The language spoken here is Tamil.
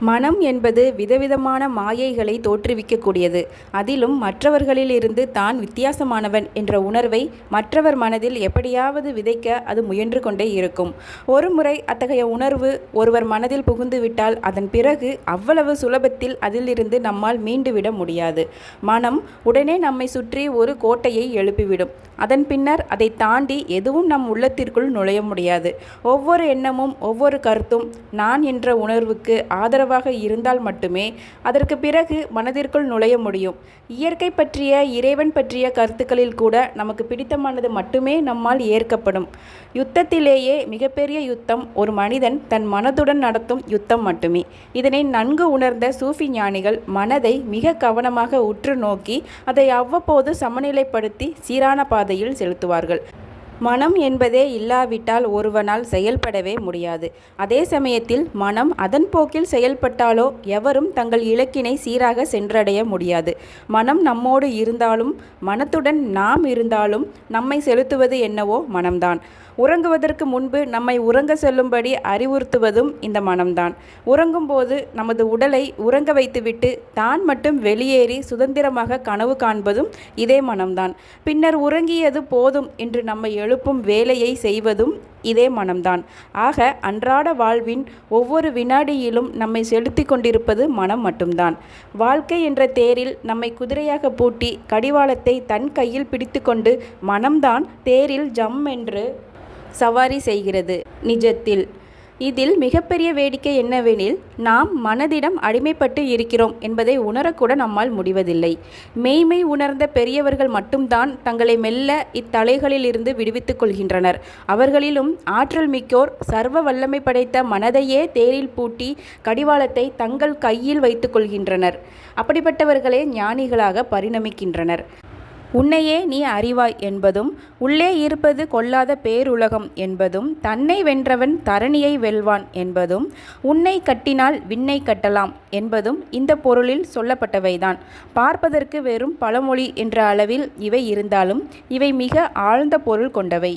மனம் என்பது விதவிதமான மாயைகளை தோற்றுவிக்கக்கூடியது. அதிலும் மற்றவர்களிலிருந்து தான் வித்தியாசமானவன் என்ற உணர்வை மற்றவர் மனதில் எப்படியாவது விதைக்க அது முயன்று கொண்டே இருக்கும். ஒருமுறை அத்தகைய உணர்வு ஒருவர் மனதில் புகுந்துவிட்டால் அதன் பிறகு அவ்வளவு சுலபத்தில் அதிலிருந்து நம்மால் மீண்டுவிட முடியாது. மனம் உடனே நம்மை சுற்றி ஒரு கோட்டையை எழுப்பிவிடும். அதன் பின்னர் அதை தாண்டி எதுவும் நம் உள்ளத்திற்குள் நுழைய முடியாது. ஒவ்வொரு எண்ணமும் ஒவ்வொரு கருத்தும் நான் என்ற உணர்வுக்கு ஆதரவாக இருந்தால் மட்டுமே அதற்கு பிறகு மனதிற்குள் நுழைய முடியும். இயற்கை பற்றிய, இறைவன் பற்றிய கருத்துக்களில் கூட நமக்கு பிடித்தமானது மட்டுமே நம்மால் ஏற்கப்படும். யுத்தத்திலேயே மிகப்பெரிய யுத்தம் ஒரு மனிதன் தன் மனதுடன் நடத்தும் யுத்தம் மட்டுமே. இதனை நன்கு உணர்ந்த சூஃபி ஞானிகள் மனதை மிக கவனமாக உற்று நோக்கி அதை அவ்வப்போது சமநிலைப்படுத்தி சீரான பாதையில் செலுத்துவார்கள். மனம் என்பதே இல்லாவிட்டால் ஒருவனால் செயல்படவே முடியாது. அதே சமயத்தில் மனம் அதன் போக்கில் செயல்பட்டாலோ எவரும் தங்கள் இலக்கினை சீராக சென்றடைய முடியாது. மனம் நம்மோடு இருந்தாலும், மனத்துடன் நாம் இருந்தாலும் நம்மை செலுத்துவது என்னவோ மனம்தான். உறங்குவதற்கு முன்பு நம்மை உறங்க செல்லும்படி அறிவுறுத்துவதும் இந்த மனம்தான். உறங்கும்போது நமது உடலை உறங்க வைத்துவிட்டு தான் மட்டும் வெளியேறி சுதந்திரமாக கனவு காண்பதும் இதே மனம்தான். பின்னர் உறங்கியது போதும் என்று நம்மை எழுப்பும் வேலையை செய்வதும் இதே மனம்தான். ஆக அன்றாட வாழ்வின் ஒவ்வொரு வினாடியிலும் நம்மை செலுத்தி கொண்டிருப்பது மனம் மட்டும்தான். வாழ்க்கை என்ற தேரில் நம்மை குதிரையாக பூட்டி கடிவாளத்தை தன் கையில் பிடித்து கொண்டு மனம்தான் தேரில் ஜம் என்று சவாரி செய்கிறது. நிஜத்தில் இதில் மிகப்பெரிய வேடிக்கை என்னவெனில், நாம் மனதிடம் அடிமைப்பட்டு இருக்கிறோம் என்பதை உணரக்கூட நம்மால் முடிவதில்லை. மெய்மை உணர்ந்த பெரியவர்கள் மட்டும்தான் தங்களை மெல்ல இத்தலைகளிலிருந்து விடுவித்துக் கொள்கின்றனர். அவர்களிலும் ஆற்றல் மிக்கோர் சர்வ வல்லமை படைத்த மனதையே தேரில் பூட்டி கடிவாளத்தை தங்கள் கையில் வைத்துக் கொள்கின்றனர். அப்படிப்பட்டவர்களே ஞானிகளாக பரிணமிக்கின்றனர். உன்னையே நீ அறிவாய் என்பதும், உள்ளே இருப்பது கொல்லாத பேருலகம் என்பதும், தன்னை வென்றவன் தரணியை வெல்வான் என்பதும், உன்னை கட்டினால் விண்ணை கட்டலாம் என்பதும் இந்த பொருளில் சொல்லப்பட்டவைதான். பார்ப்பதற்கு வெறும் பழமொழி என்ற அளவில் இவை இருந்தாலும் இவை மிக ஆழ்ந்த பொருள் கொண்டவை.